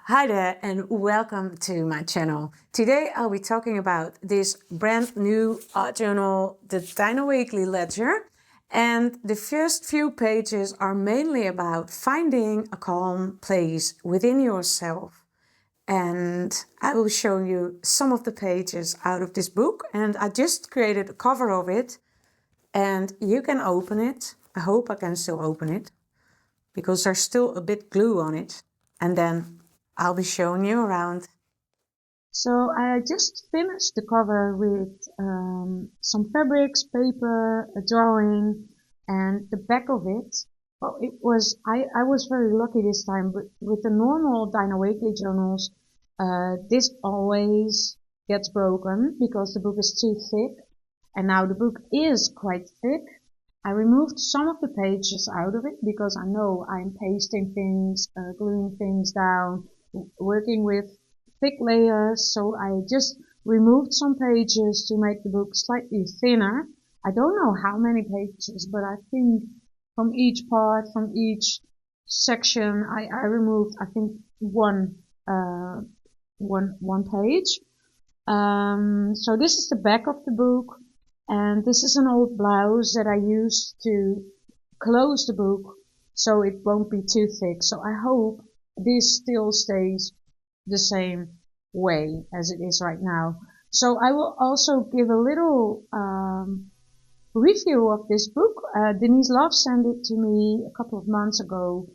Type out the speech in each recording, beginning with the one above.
Hi there and welcome to my channel. Today I'll be talking about this brand new art journal, the Dina Wakley Ledger. And the first few pages are mainly about finding a calm place within yourself. And I will show you some of the pages out of this book. And I just created a cover of it and you can open it. I hope I can still open it because there's still a bit glue on it. And then I'll be showing you around. So I just finished the cover with some fabrics, paper, a drawing, and the back of it. Well, I was very lucky this time, but with the normal Dina Wakley journals, this always gets broken because the book is too thick. And now the book is quite thick. I removed some of the pages out of it because I know I'm pasting things, gluing things down, working with thick layers, so I just removed some pages to make the book slightly thinner. I don't know how many pages, but I think from each part, from each section, I removed, I think, one page. So this is the back of the book, and this is an old blouse that I used to close the book so it won't be too thick. So I hope this still stays the same way as it is right now. So I will also give a little review of this book. Denise Love sent it to me a couple of months ago,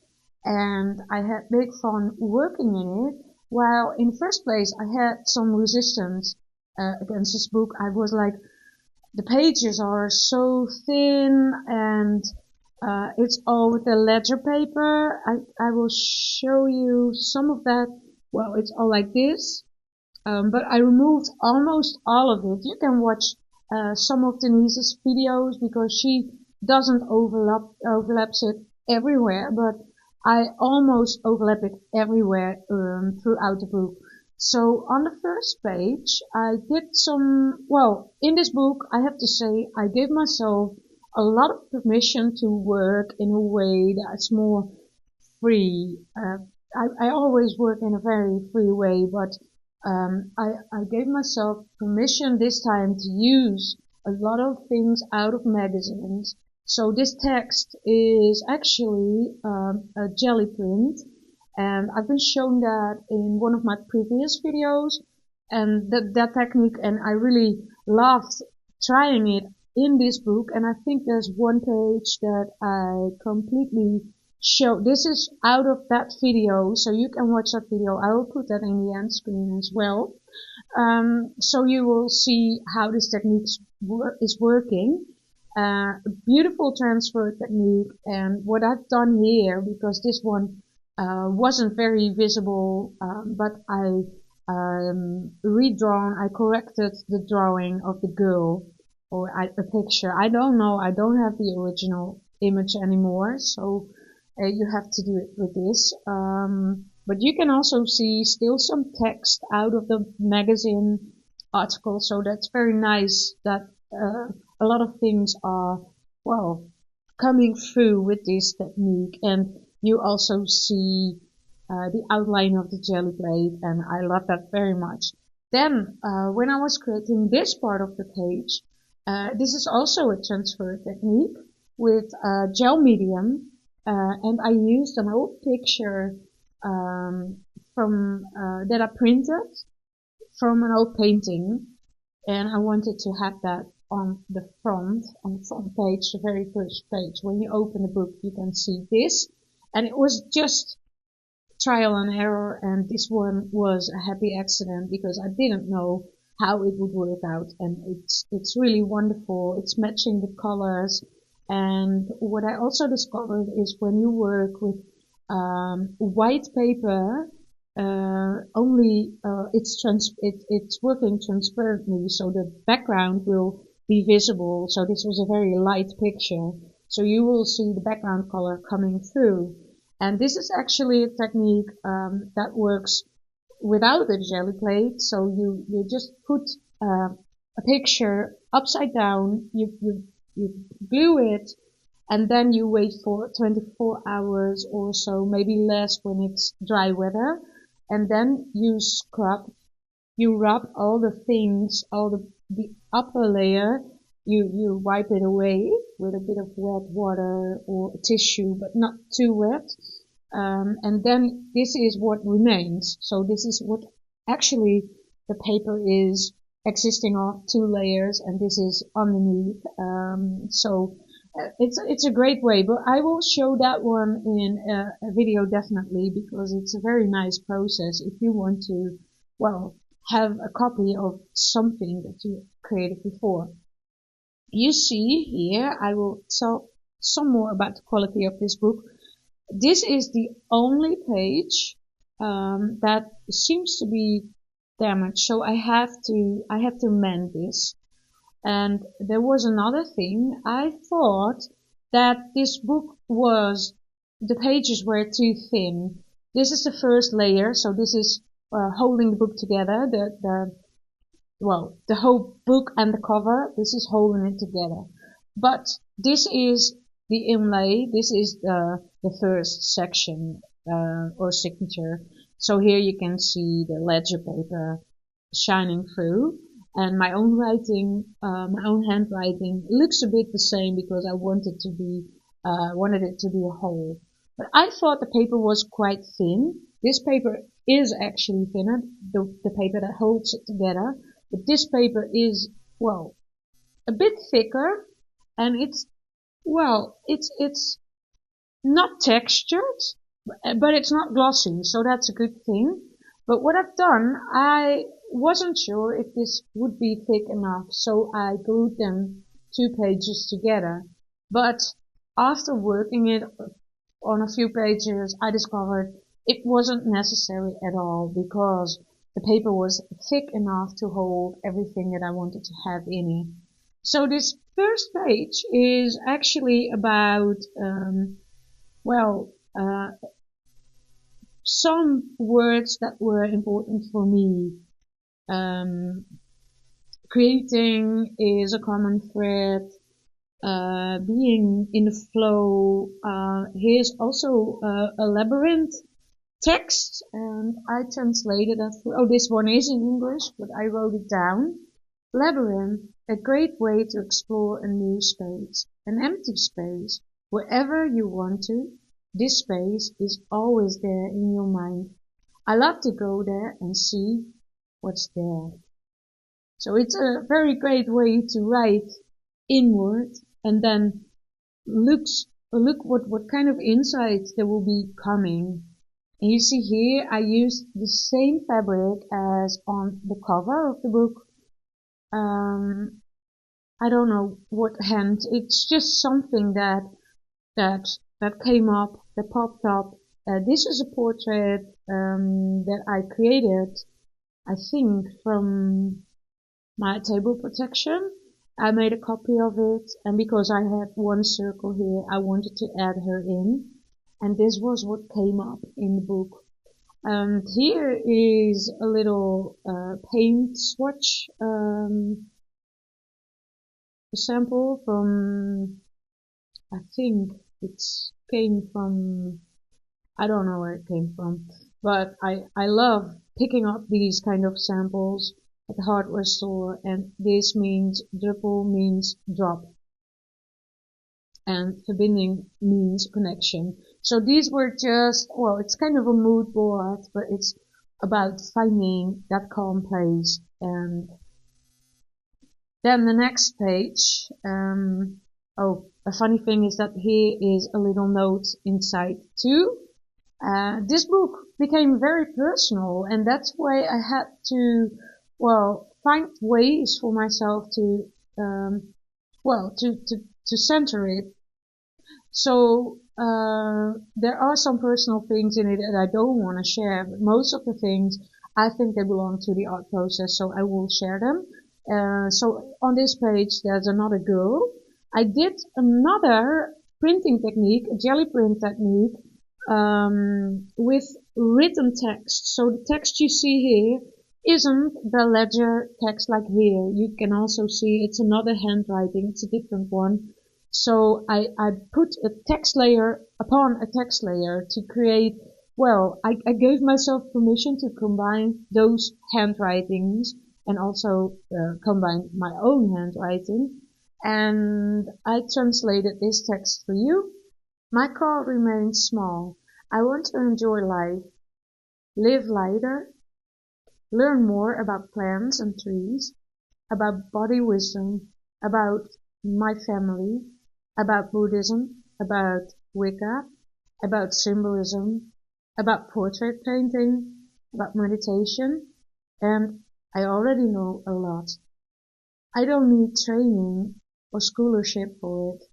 and I had big fun working in it. While in the first place I had some resistance against this book. I was like, the pages are so thin and it's all with the ledger paper. I will show you some of that. Well, it's all like this. But I removed almost all of it. You can watch some of Denise's videos because she doesn't overlaps it everywhere, but I almost overlap it everywhere throughout the book. So on the first page, I did in this book, I have to say, I gave myself a lot of permission to work in a way that's more free. I always work in a very free way, but I gave myself permission this time to use a lot of things out of magazines. So this text is actually a jelly print, and I've been showing that in one of my previous videos, and that technique, and I really loved trying it in this book. And I think there's one page that I completely show. This is out of that video, so you can watch that video. I will put that in the end screen as well. So you will see how this technique is working. Beautiful transfer technique, and what I've done here, because this one wasn't very visible, but I I corrected the drawing of the girl, or a picture. I don't know, I don't have the original image anymore, so you have to do it with this. But you can also see still some text out of the magazine article, so that's very nice that a lot of things are, well, coming through with this technique. And you also see the outline of the jelly plate, and I love that very much. Then, when I was creating this part of the page, this is also a transfer technique with gel medium, and I used an old picture from that I printed from an old painting, and I wanted to have that on the front page, the very first page. When you open the book, you can see this, and it was just trial and error, and this one was a happy accident because I didn't know how it would work out, and it's really wonderful. It's matching the colors, and what I also discovered is when you work with white paper, it's working transparently, so the background will be visible. So this was a very light picture, so you will see the background color coming through. And this is actually a technique that works without a jelly plate. So you just put a picture upside down, you glue it, and then you wait for 24 hours or so, maybe less when it's dry weather. and then you rub all the things, the upper layer, you wipe it away with a bit of wet water or tissue, but not too wet. And then this is what remains. So this is what actually the paper is existing of, 2 layers, and this is underneath. It's a great way, but I will show that one in a video definitely, because it's a very nice process if you want to, well, have a copy of something that you created before. You see here, I will tell some more about the quality of this book. This is the only page that seems to be damaged, so I have to mend this. And there was another thing. I thought that this book the pages were too thin. This is the first layer, so this is holding the book together. The whole book and the cover, this is holding it together. But this is the inlay. This is the first section or signature. So here you can see the ledger paper shining through. And my own writing, my own handwriting looks a bit the same because I wanted it to be a whole. But I thought the paper was quite thin. This paper is actually thinner, the paper that holds it together. But this paper is, well, a bit thicker, and it's not textured, but it's not glossy, so that's a good thing. But what I've done, I wasn't sure if this would be thick enough, so I glued them 2 pages together. But after working it on a few pages, I discovered it wasn't necessary at all, because the paper was thick enough to hold everything that I wanted to have in it. So this first page is actually about, some words that were important for me. Creating is a common thread. Being in the flow. Here's also a labyrinth text, and I translated that. This one is in English, but I wrote it down. Labyrinth, a great way to explore a new space, an empty space, wherever you want to. This space is always there in your mind. I love to go there and see what's there. So it's a very great way to write inward and then look what kind of insights there will be coming. And you see here I used the same fabric as on the cover of the book. I don't know what hint. It's just something that came up, that popped up. This is a portrait that I created, I think, from my table protection. I made a copy of it, and because I had one circle here, I wanted to add her in, and this was what came up in the book. And here is a little paint swatch sample from, I think it came from, I don't know where it came from, but I love picking up these kind of samples at the hardware store, and this means druppel means drop, and verbinding means connection. So these were just, it's kind of a mood board, but it's about finding that calm place. And then the next page, a funny thing is that here is a little note inside too. This book became very personal, and that's why I had to, find ways for myself to center it. So, there are some personal things in it that I don't want to share, but most of the things, I think they belong to the art process, so I will share them. So on this page, there's another girl. I did another printing technique, a jelly print technique, with written text. So the text you see here isn't the ledger text like here. You can also see it's another handwriting, it's a different one. So I put a text layer upon a text layer to create, I gave myself permission to combine those handwritings and also combine my own handwriting. And I translated this text for you. My card remains small. I want to enjoy life, live lighter, learn more about plants and trees, about body wisdom, about my family, about Buddhism, about Wicca, about symbolism, about portrait painting, about meditation, and I already know a lot. I don't need training or scholarship for it.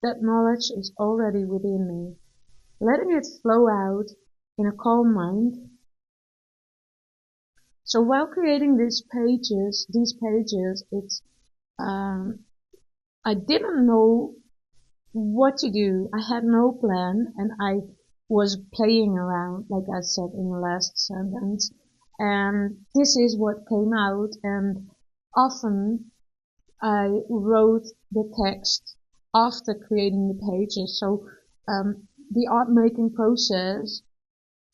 That knowledge is already within me. Letting it flow out in a calm mind. So while creating these pages, it's I didn't know what to do. I had no plan, and I was playing around, like I said in the last sentence. And this is what came out, and often I wrote the text after creating the pages. So the art making process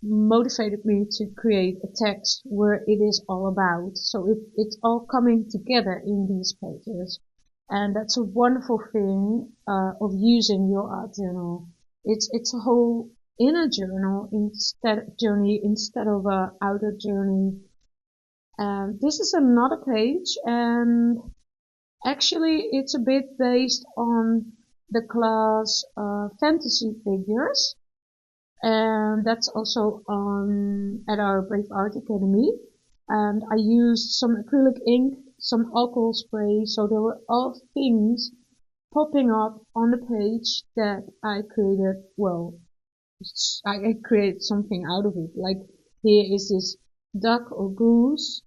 motivated me to create a text where it is all about. So it's all coming together in these pages. And that's a wonderful thing of using your art journal. It's a whole inner journey instead of a outer journey. This is another page, and actually it's a bit based on the class fantasy figures, and that's also on at our Brave Art Academy. And I used some acrylic ink, some alcohol spray, so there were all things popping up on the page that I created. Well, I created something out of it. Like here is this duck or goose,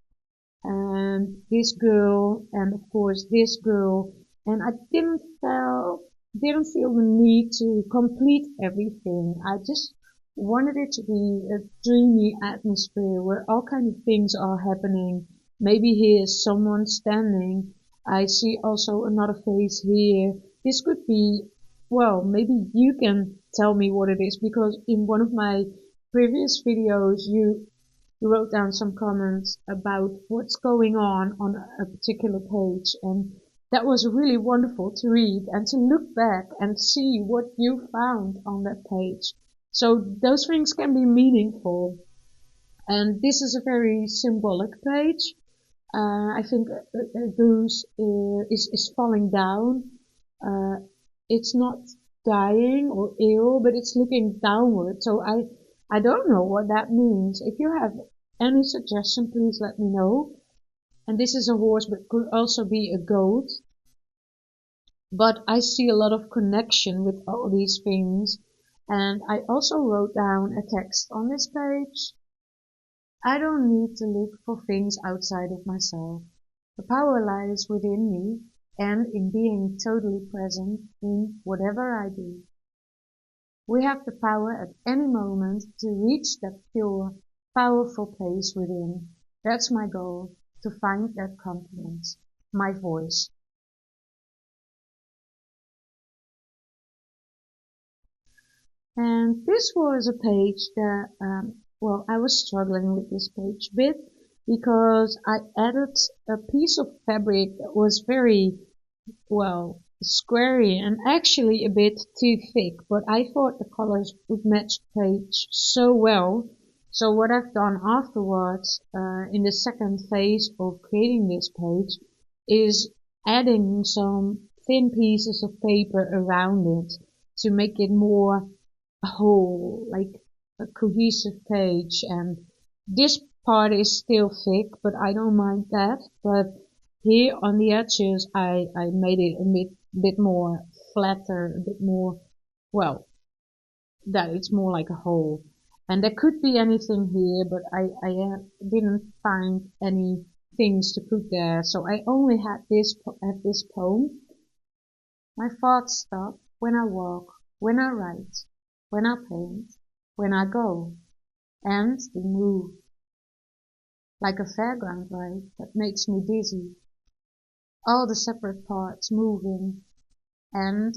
and this girl, and of course this girl, and I didn't feel the need to complete everything. I just wanted it to be a dreamy atmosphere where all kind of things are happening. Maybe here's someone standing. I see also another face here. This could be, well, maybe you can tell me what it is, because in one of my previous videos you wrote down some comments about what's going on a particular page, and that was really wonderful to read and to look back and see what you found on that page. So those things can be meaningful. And this is a very symbolic page. I think a goose is falling down. It's not dying or ill, but it's looking downward. So I don't know what that means. If you have any suggestion, please let me know. And this is a horse, but could also be a goat. But I see a lot of connection with all these things. And I also wrote down a text on this page. I don't need to look for things outside of myself. The power lies within me and in being totally present in whatever I do. We have the power at any moment to reach that pure, powerful place within. That's my goal, to find that confidence, my voice. And this was a page that, I was struggling with this page a bit because I added a piece of fabric that was very, squarey and actually a bit too thick, but I thought the colors would match the page so well. So what I've done afterwards, in the second phase of creating this page, is adding some thin pieces of paper around it to make it more a whole, like a cohesive page. And this part is still thick, but I don't mind that. But here on the edges, I made it a bit more flatter, a bit more, that it's more like a whole. And there could be anything here, but I didn't find any things to put there. So I only had this poem. My thoughts stop when I walk, when I write, when I paint, when I go, and they move. Like a fairground ride that makes me dizzy. All the separate parts moving, and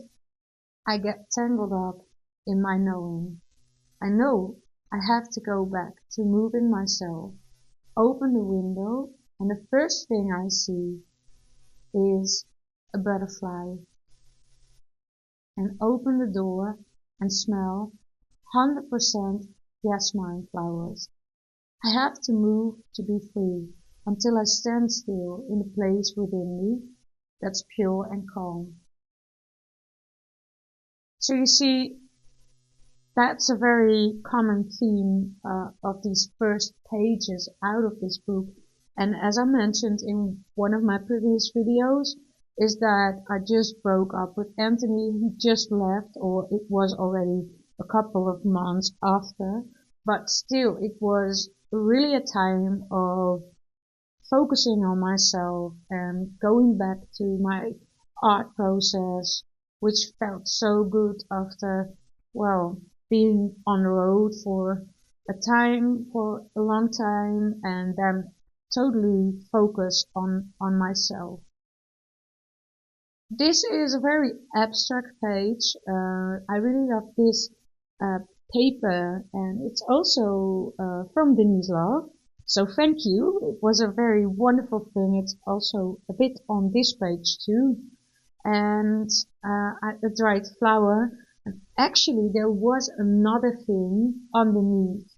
I get tangled up in my knowing. I know I have to go back to moving myself, open the window, and the first thing I see is a butterfly, and open the door and smell 100% jasmine flowers. I have to move to be free until I stand still in a place within me that's pure and calm. So you see, that's a very common theme of these first pages out of this book. And as I mentioned in one of my previous videos, is that I just broke up with Anthony. He just left, or it was already a couple of months after. But still, it was really a time of focusing on myself and going back to my art process, which felt so good after, well, being on the road for a long time, and then totally focused on myself. This is a very abstract page. I really love this uh, paper, and it's also from Denise Love. So thank you. It was a very wonderful thing. It's also a bit on this page too. And a dried flower. And actually, there was another thing underneath,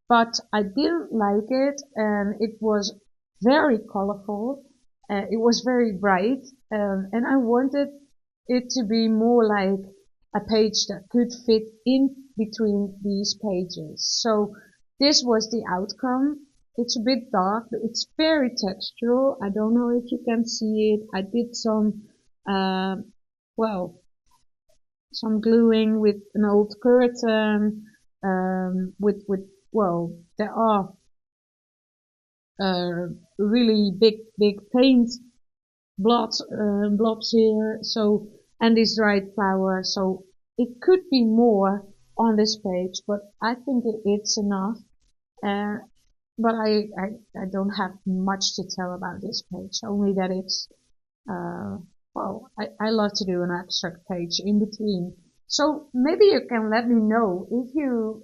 but I didn't like it, and it was very colorful. It was very bright, and I wanted it to be more like a page that could fit in between these pages. So this was the outcome. It's a bit dark, but it's very textural. I don't know if you can see it. I did some, well, some gluing with an old curtain, well, there are really big paint blobs here. So, and this dried flower. So it could be more on this page, but I think it's enough. But I don't have much to tell about this page, only that it's, well, I love to do an abstract page in between. So maybe you can let me know if you,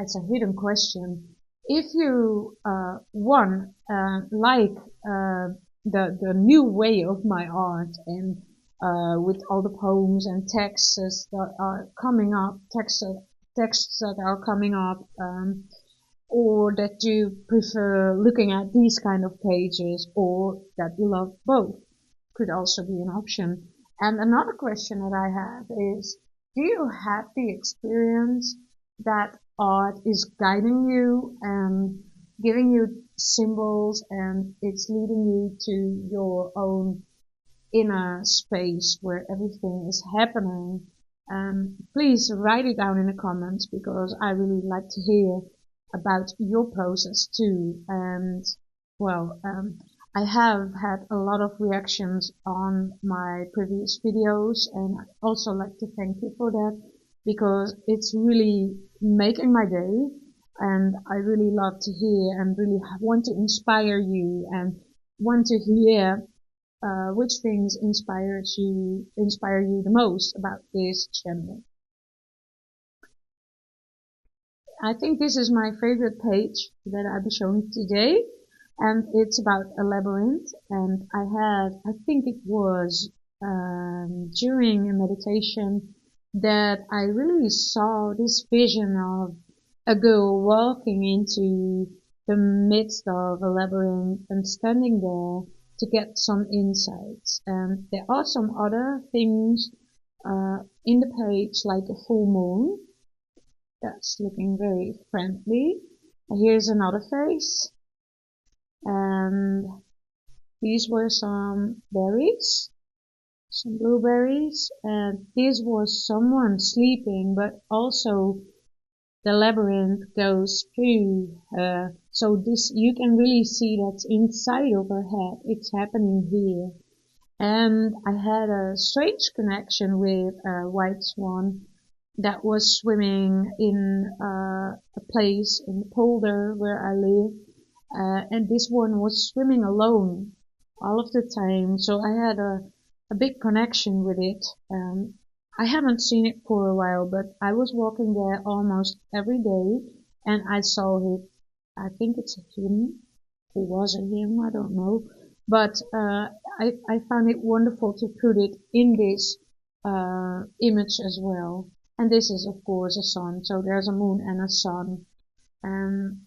as a hidden question, if you, like, the new way of my art, and, with all the poems and texts that are coming up, texts that are coming up, or that you prefer looking at these kind of pages, or that you love both, could also be an option. And another question that I have is, do you have the experience that art is guiding you and giving you symbols, and it's leading you to your own inner space where everything is happening? Please write it down in the comments, because I really like to hear about your process too. And, well, I have had a lot of reactions on my previous videos, and I'd also like to thank you for that, because it's really making my day, and I really love to hear and really want to inspire you, and want to hear which things inspire you the most about this channel. I think this is my favorite page that I'll be showing today, and it's about a labyrinth. And I think it was during a meditation that I really saw this vision of a girl walking into the midst of a labyrinth and standing there to get some insights. And there are some other things in the page, like a full moon that's looking very friendly. Here's another face, and these were some berries, some blueberries, and this was someone sleeping, but also the labyrinth goes through her. So this, you can really see that's inside of her head. It's happening here. And I had a strange connection with a white swan that was swimming in a place in the polder where I live. And this one was swimming alone all of the time. So I had a big connection with it. I haven't seen it for a while, but I was walking there almost every day, and I saw it. I think it's a him, or was a him, I don't know. But I found it wonderful to put it in this image as well. And this is, of course, a sun. So there's a moon and a sun. And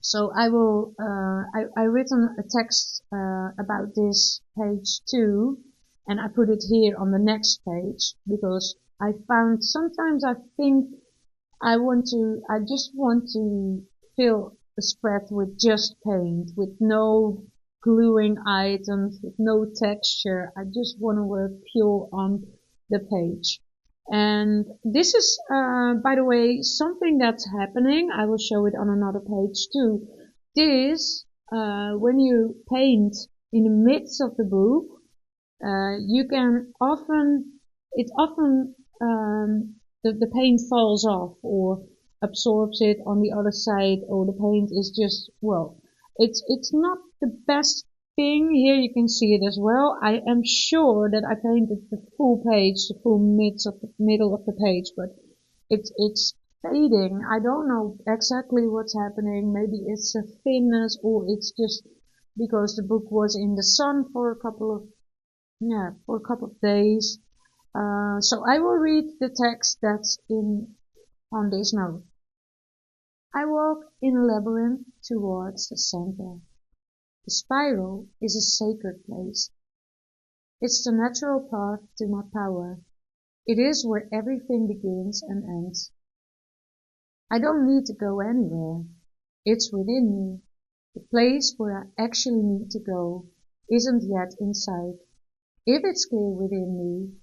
so I written a text about this page too, and I put it here on the next page because I found sometimes I think I just want to fill a spread with just paint, with no gluing items, with no texture. I just want to work pure on the page. And this is, by the way, something that's happening. I will show it on another page too. This, when you paint in the midst of the book, you can often, the paint falls off or absorbs it on the other side, or the paint is just, well, it's not the best thing. Here you can see it as well. I am sure that I painted the full page, the full middle of the page, but it's fading. I don't know exactly what's happening. Maybe it's a thinness, or it's just because the book was in the sun for a couple of days. So I will read the text that's on this note. I walk in a labyrinth towards the center. The spiral is a sacred place. It's the natural path to my power. It is where everything begins and ends. I don't need to go anywhere. It's within me. The place where I actually need to go isn't yet in sight. If it's clear within me,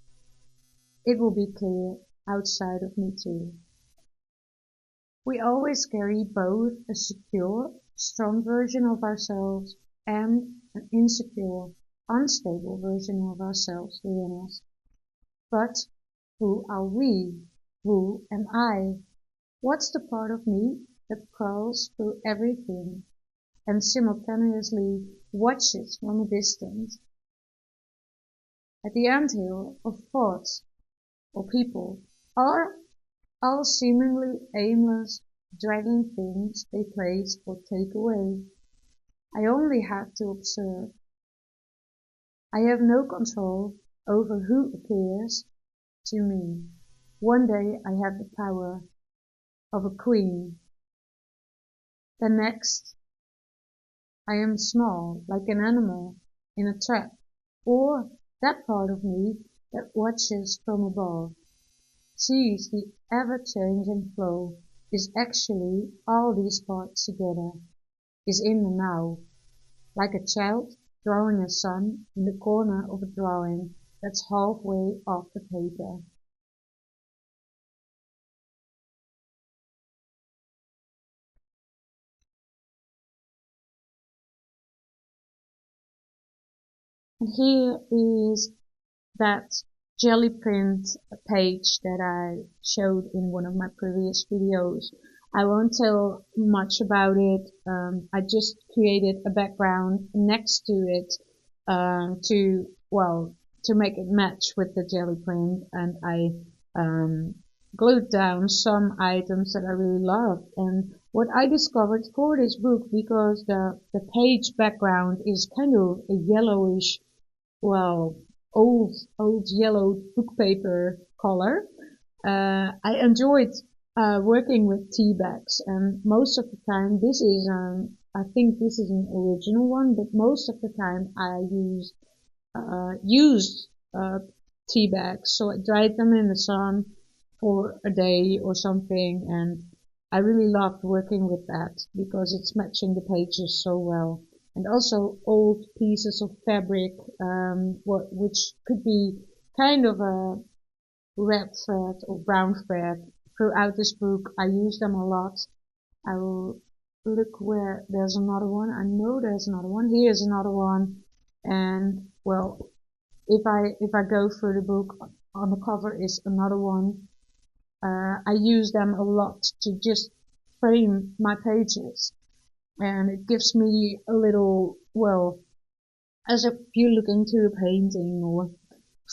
it will be clear outside of me too. We always carry both a secure, strong version of ourselves and an insecure, unstable version of ourselves within us. But who are we? Who am I? What's the part of me that crawls through everything and simultaneously watches from a distance? At the anthill of thoughts or people are all seemingly aimless, dragging things they place or take away. I only have to observe. I have no control over who appears to me. One day I have the power of a queen. The next I am small, like an animal in a trap, or that part of me that watches from above, sees the ever-changing flow, is actually all these parts together, is in the now, like a child drawing a sun in the corner of a drawing that's halfway off the paper. And here is that jelly print page that I showed in one of my previous videos. I won't tell much about it. I just created a background next to it to make it match with the jelly print, and I glued down some items that I really loved. And what I discovered for this book, because the page background is kind of a yellowish, well, old yellow book paper color. I enjoyed working with tea bags, and most of the time this is I think this is an original one, but most of the time I used tea bags. So I dried them in the sun for a day or something, and I really loved working with that because it's matching the pages so well. And also old pieces of fabric, which could be kind of a red thread or brown thread. Throughout this book, I use them a lot. I will look where there's another one. I know there's another one. Here's another one. And well, if I go through the book, on the cover is another one. I use them a lot to just frame my pages. And it gives me a little, well, as if you look into a painting or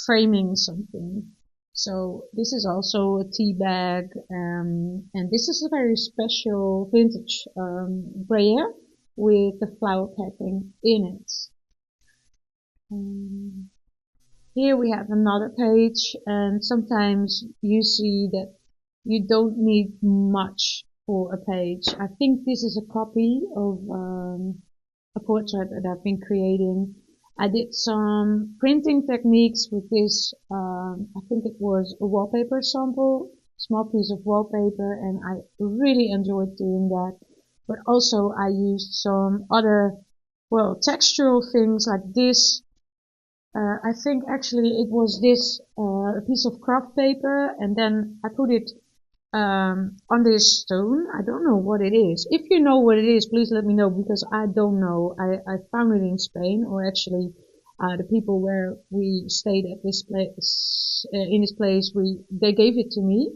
framing something. So this is also a tea bag, and this is a very special vintage brayer with the flower pattern in it. Here we have another page, and sometimes you see that you don't need much for a page. I think this is a copy of a portrait that I've been creating. I did some printing techniques with this, I think it was a wallpaper sample, small piece of wallpaper, and I really enjoyed doing that. But also I used some other, well, textural things like this. I think actually it was this, a piece of craft paper, and then I put it on this stone. I don't know what it is. If you know what it is, please let me know, because I don't know. I found it in Spain, or actually, the people where we stayed at this place, in this place, they gave it to me,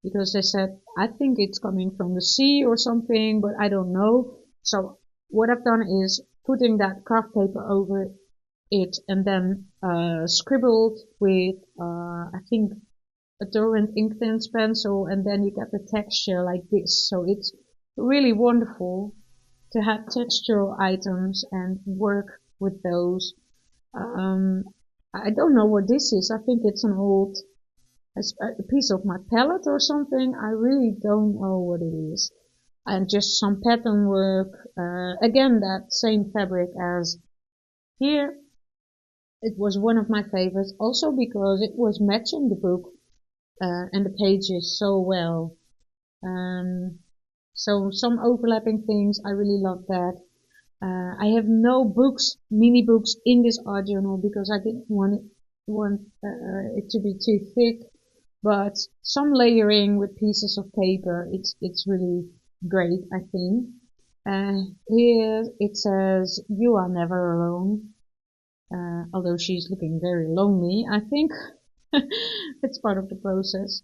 because they said, I think it's coming from the sea or something, but I don't know. So what I've done is putting that craft paper over it, and then scribbled with I think a Derwent Inktense pencil, and then you get the texture like this. So it's really wonderful to have textural items and work with those. I don't know what this is. I think it's an old a piece of my palette or something. I really don't know what it is. And just some pattern work. Again, that same fabric as here. It was one of my favorites, also because it was matching the book and the pages so well. So some overlapping things, I really love that. I have no books, mini books in this art journal because I didn't want it to be too thick. But some layering with pieces of paper, it's really great, I think. Here it says, "You are never alone." Although she's looking very lonely, I think. It's part of the process.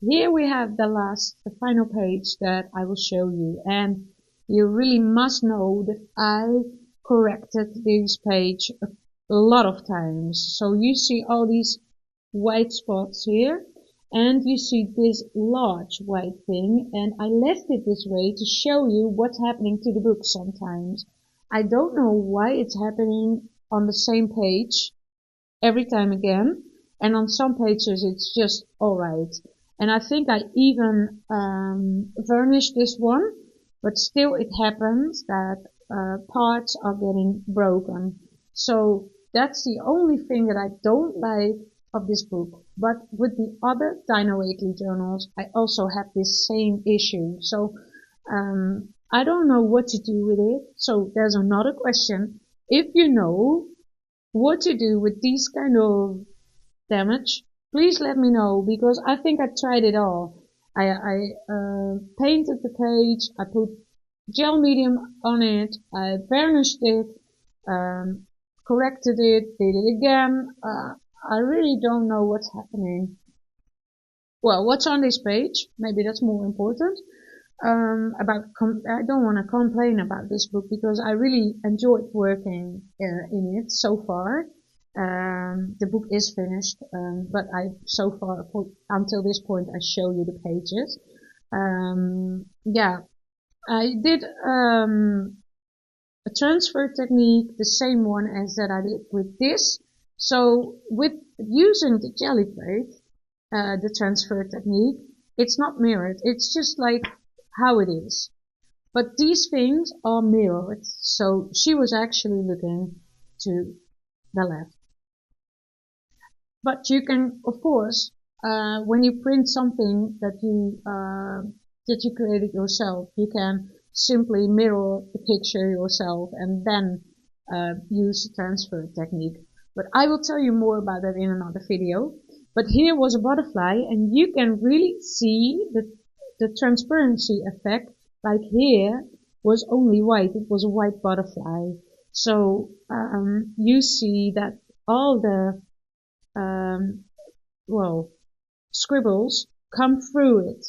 Here we have the final page that I will show you, and you really must know that I corrected this page a lot of times. So you see all these white spots here, and you see this large white thing, and I left it this way to show you what's happening to the book sometimes. I don't know why it's happening on the same page every time again, and on some pages it's just alright. And I think I even varnished this one, but still it happens that parts are getting broken. So that's the only thing that I don't like of this book. But with the other Dina Wakley journals, I also have this same issue. So I don't know what to do with it. So there's another question. If you know what to do with these kind of damage, please let me know, because I think I tried it all. I painted the page, I put gel medium on it, I varnished it, corrected it, did it again. I really don't know what's happening. Well, what's on this page? Maybe that's more important. I don't want to complain about this book because I really enjoyed working in it so far. The book is finished, but so far, until this point, I show you the pages. Yeah, I did a transfer technique, the same one as that I did with this. So with using the jelly plate, the transfer technique, it's not mirrored. It's just like how it is. But these things are mirrored. So she was actually looking to the left. But you can, of course, when you print something that you created yourself, you can simply mirror the picture yourself and then use the transfer technique. But I will tell you more about that in another video. But here was a butterfly, and you can really see the transparency effect. Like here was only white; it was a white butterfly. So you see that all the scribbles come through it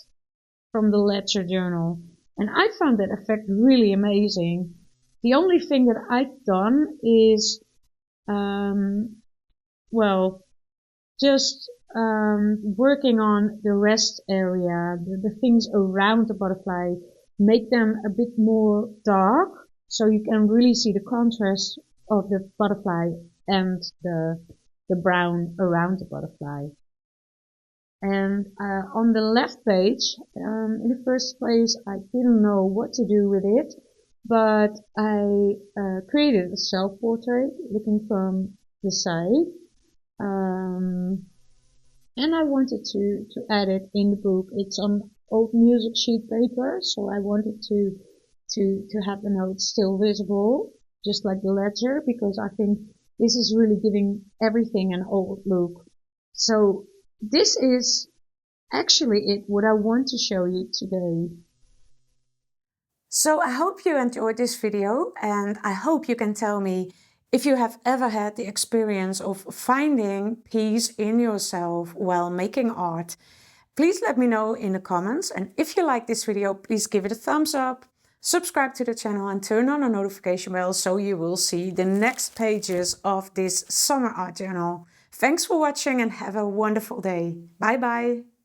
from the ledger journal. And I found that effect really amazing. The only thing that I've done is, just working on the rest area, the things around the butterfly, make them a bit more dark, so you can really see the contrast of the butterfly and the brown around the butterfly. And on the left page, in the first place, I didn't know what to do with it, but I created a self-portrait looking from the side. And I wanted to add it in the book. It's on old music sheet paper, so I wanted to have the notes still visible, just like the ledger, because I think this is really giving everything an old look. So this is actually what I want to show you today. So I hope you enjoyed this video, and I hope you can tell me if you have ever had the experience of finding peace in yourself while making art. Please let me know in the comments, and if you like this video, please give it a thumbs up, subscribe to the channel and turn on the notification bell so you will see the next pages of this summer art journal. Thanks for watching and have a wonderful day. Bye bye.